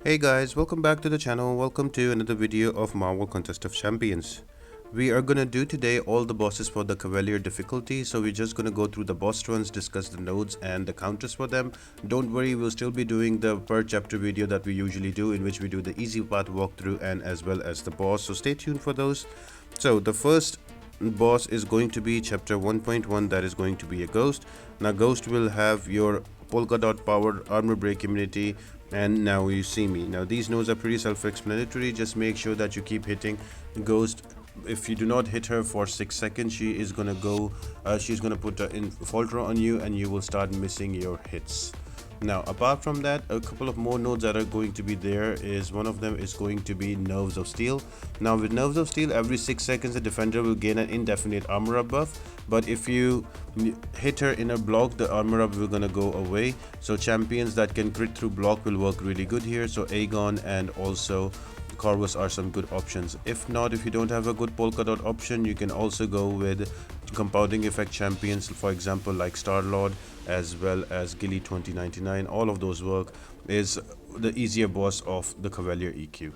Hey guys, welcome back to the channel. Welcome to another video of Marvel Contest of Champions. We are gonna do today all the bosses for the Cavalier difficulty, so we're just gonna go through the boss runs, discuss the nodes and the counters for them. Don't worry, we'll still be doing the per chapter video that we usually do, in which we do the easy path walkthrough and as well as the boss, so stay tuned for those. So the first boss is going to be chapter 1.1, that is going to be a ghost. Now ghost will have your polka dot powered armor break immunity, and now you see me. Now these nodes are pretty self-explanatory. Just make sure that you keep hitting ghost. If you do not hit her for 6 seconds, she is gonna go she's gonna put in falter on you and you will start missing your hits. Now apart from that, a couple of more nodes that are going to be there is one of them is going to be nerves of steel. Now with nerves of steel, every 6 seconds the defender will gain an indefinite armor up buff, but if you hit her in a block, the armor up will gonna go away. So champions that can crit through block will work really good here. So Aegon and also Corvus are some good options. If not, if you don't have a good polka dot option, you can also go with compounding effect champions, for example like Star-Lord as well as Gilly 2099. All of those work. Is the easier boss of the Cavalier EQ.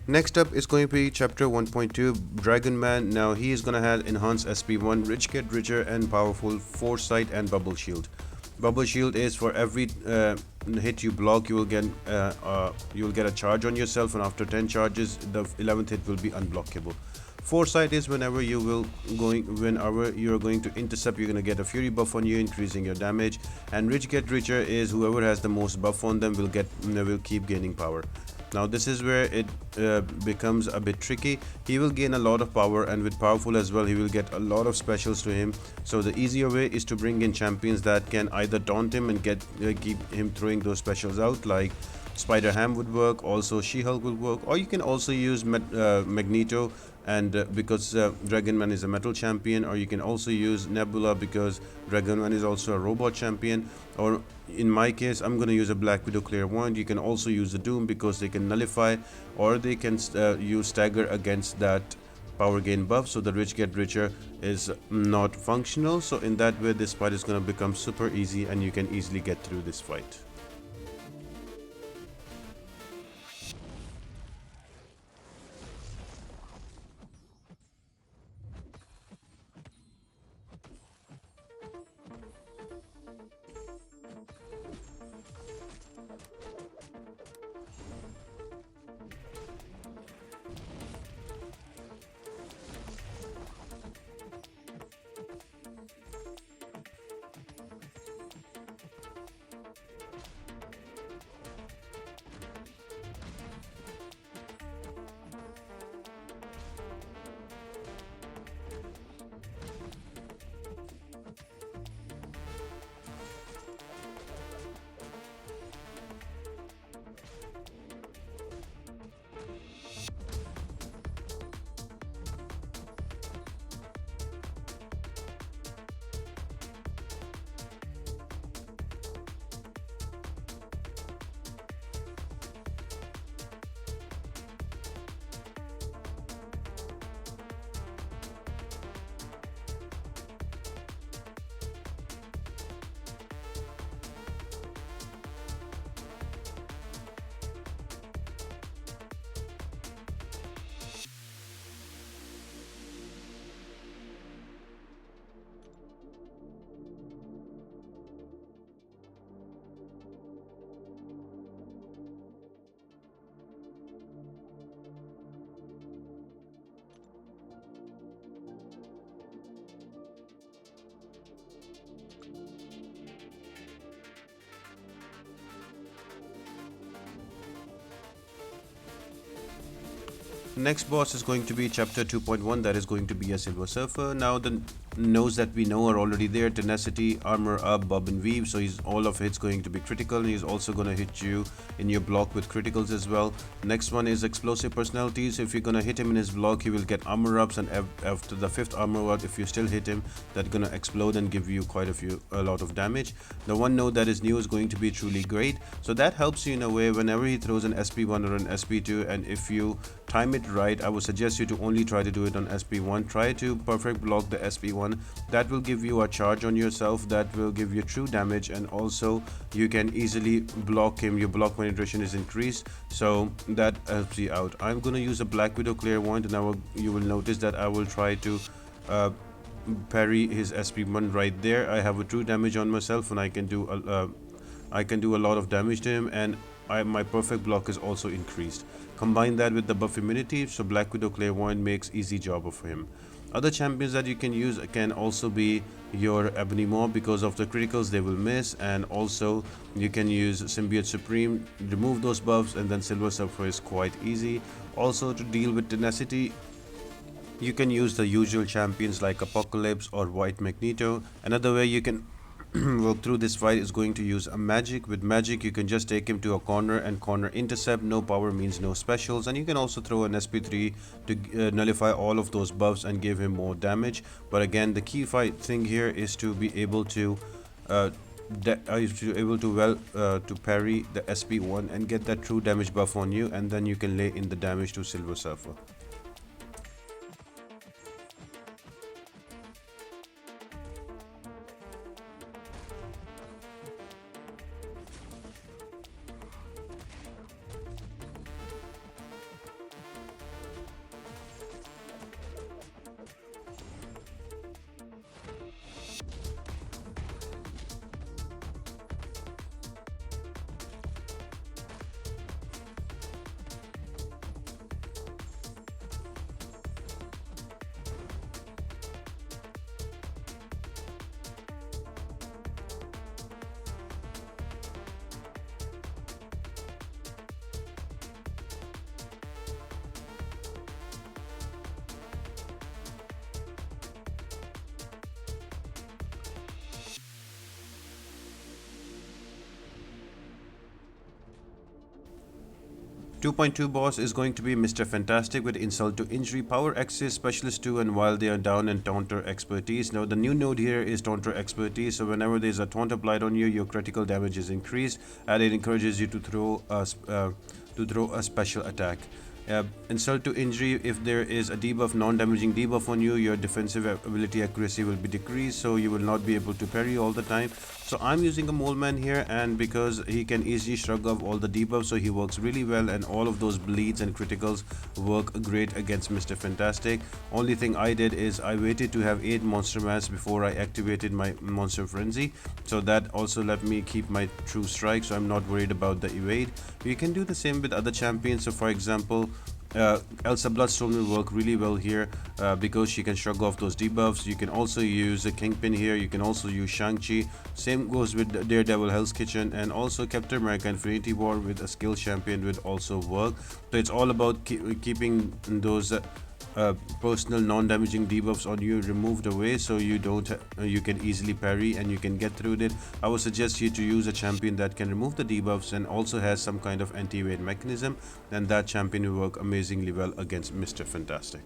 Next up is going to be chapter 1.2, Dragon Man. Now he is gonna have enhanced SP1, rich get richer and powerful, foresight and bubble shield. Bubble shield is for every hit you block, you will get a charge on yourself, and after 10 charges the 11th hit will be unblockable. Foresight is whenever you are going to intercept, you're going to get a fury buff on you, increasing your damage. And rich get richer is whoever has the most buff on them will keep gaining power. Now this is where it becomes a bit tricky. He will gain a lot of power, and with powerful as well, he will get a lot of specials to him. So the easier way is to bring in champions that can either taunt him and keep him throwing those specials out, like Spider-Ham would work, also She-Hulk will work, or you can also use Magneto, and because Dragon Man is a metal champion, or you can also use Nebula because Dragon Man is also a robot champion, or in my case I'm gonna use a Black Widow Clairvoyant. You can also use the Doom because they can nullify, or they can use stagger against that power gain buff, so the rich get richer is not functional. So in that way this fight is gonna become super easy and you can easily get through this fight. Next boss is going to be chapter 2.1, that is going to be a Silver Surfer. Now the nodes that we know are already there: Tenacity, Armor Up, Bob and Weave. So he's all of it's going to be critical, and he's also going to hit you in your block with criticals as well. Next one is Explosive Personalities. If you're going to hit him in his block, he will get Armor Ups, and after the 5th Armor Up, if you still hit him, that's going to explode and give you a lot of damage. The one node that is new is going to be Truly Great. So that helps you in a way whenever he throws an SP1 or an SP2, and if you time it right, I would suggest you to only try to do it on SP1. Try to perfect block the SP1. That will give you a charge on yourself, that will give you true damage, and also you can easily block him. Your block penetration is increased, so that helps you out. I'm going to use a Black Widow Clairvoyant, and you will notice that I will try to parry his SP1 right there. I have a true damage on myself, and I can do a lot of damage to him, and my perfect block is also increased. Combine that with the buff immunity, so Black Widow Clairvoyant makes easy job of him. Other champions that you can use can also be your Ebony Mob. Because of the criticals, they will miss, and also you can use Symbiote Supreme, remove those buffs, and then Silver Surfer is quite easy. Also, to deal with Tenacity, you can use the usual champions like Apocalypse or White Magneto. Another way you can work through this fight is going to use a magic. With magic, you can just take him to a corner and corner intercept. No power means no specials, and you can also throw an SP3 to nullify all of those buffs and give him more damage. But again, the key fight thing here is to be able to to parry the SP1 and get that true damage buff on you, and then you can lay in the damage to Silver Surfer. 2.2 boss is going to be Mr. Fantastic with Insult to Injury, Power Access, Specialist 2, and While They Are Down, and Taunter Expertise. Now the new node here is Taunter Expertise, so whenever there's a taunt applied on you, your critical damage is increased, and it encourages you to throw a special attack. Insult to Injury: if there is a debuff, non-damaging debuff on you, your defensive ability accuracy will be decreased, so you will not be able to parry all the time. So I'm using a Mole Man here, and because he can easily shrug off all the debuffs, so he works really well, and all of those bleeds and criticals work great against Mr. Fantastic. Only thing I did is I waited to have 8 monster mass before I activated my Monster Frenzy, so that also let me keep my true strike, so I'm not worried about the evade. You can do the same with other champions. So for example, Elsa Bloodstone will work really well here because she can shrug off those debuffs. You can also use a Kingpin here. You can also use Shang-Chi. Same goes with Daredevil, Hell's Kitchen, and also Captain America Infinity War with a skill champion would also work. So it's all about keeping those personal non-damaging debuffs on you removed away, so you can easily parry and you can get through it. I would suggest you to use a champion that can remove the debuffs and also has some kind of anti-evade mechanism, and that champion will work amazingly well against Mr. Fantastic.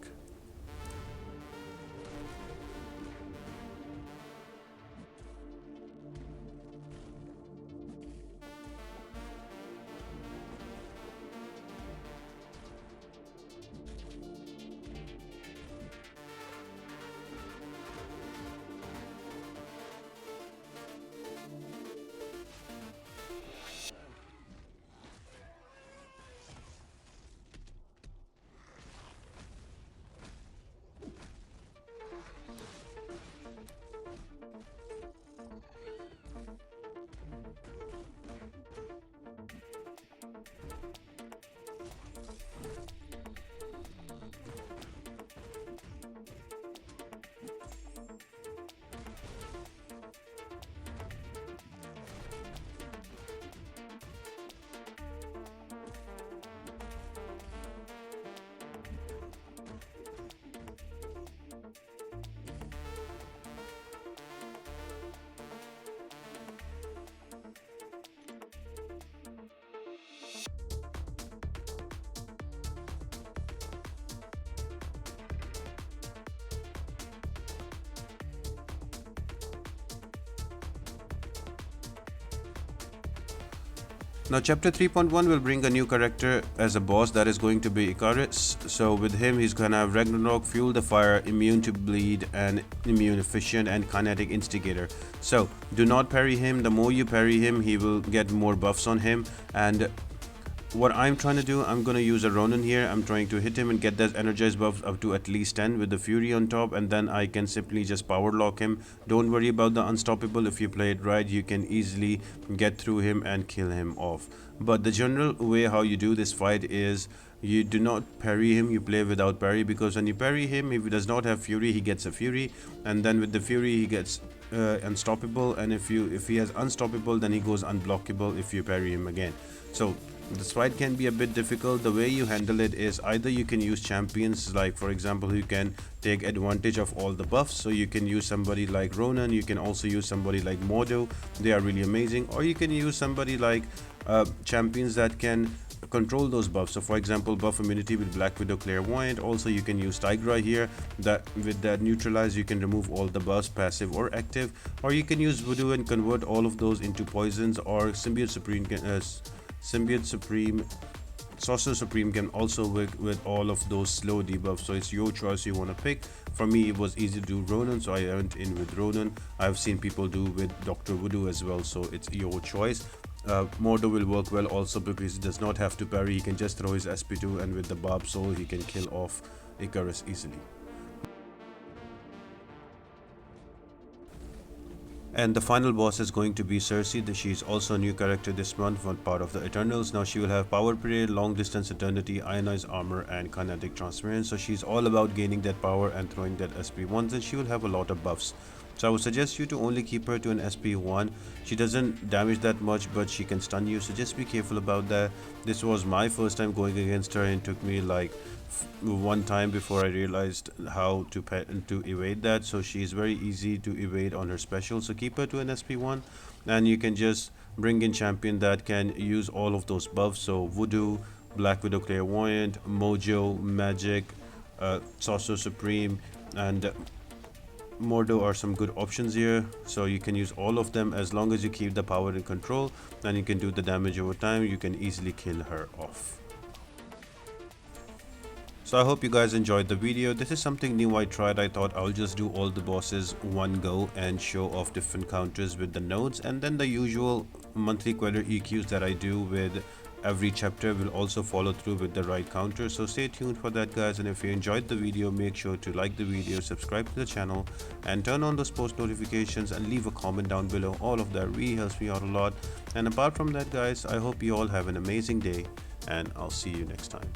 Now chapter 3.1 will bring a new character as a boss, that is going to be Ikaris. So with him he's gonna have Ragnarok, Fuel the Fire, Immune to Bleed, and Immune Efficient, and Kinetic Instigator. So do not parry him. The more you parry him, he will get more buffs on him. And what I'm trying to do, I'm going to use a Ronin here. I'm trying to hit him and get that energized buff up to at least 10 with the Fury on top, and then I can simply just power lock him. Don't worry about the unstoppable. If you play it right, you can easily get through him and kill him off. But the general way how you do this fight is you do not parry him, you play without parry, because when you parry him, if he does not have Fury, he gets a Fury, and then with the Fury he gets unstoppable, and if he has unstoppable, then he goes unblockable if you parry him again. So this fight can be a bit difficult. The way you handle it is either you can use champions, like for example who can take advantage of all the buffs. So you can use somebody like Ronan, you can also use somebody like Mordo, they are really amazing. Or you can use somebody like champions that can control those buffs. So for example, buff immunity with Black Widow, Clairvoyant. Also you can use Tigra here, that with that neutralize you can remove all the buffs, passive or active. Or you can use Voodoo and convert all of those into poisons. Or Symbiote Supreme, Sorcerer Supreme can also work with all of those slow debuffs. So it's your choice you want to pick. For me it was easy to do Ronan, so I went in with Ronan. I've seen people do with Dr. Voodoo as well, so it's your choice. Mordo will work well also because he does not have to parry. He can just throw his SP2, and with the Barb Soul he can kill off Ikarus easily. And the final boss is going to be Sersi. She's also a new character this month, one part of the Eternals. Now she will have Power Parade, Long Distance Eternity, Ionized Armor, and Kinetic Transference. So she's all about gaining that power and throwing that SP1s, and she will have a lot of buffs. So I would suggest you to only keep her to an SP1. She doesn't damage that much, but she can stun you, so just be careful about that. This was my first time going against her, and it took me like one time before I realized how to evade that. So she is very easy to evade on her special, so keep her to an SP1, and you can just bring in champion that can use all of those buffs. So Voodoo, Black Widow, Clairvoyant, Mojo, Magic, Sorcerer Supreme, and Mordo are some good options here. So you can use all of them as long as you keep the power in control, and you can do the damage over time. You can easily kill her off. So I hope you guys enjoyed the video. This is something new I tried. I thought I'll just do all the bosses one go and show off different counters with the nodes, and then the usual monthly Queller EQs that I do with every chapter will also follow through with the right counter. So stay tuned for that, guys, and if you enjoyed the video, make sure to like the video, subscribe to the channel, and turn on those post notifications, and leave a comment down below. All of that really helps me out a lot. And apart from that, guys, I hope you all have an amazing day, and I'll see you next time.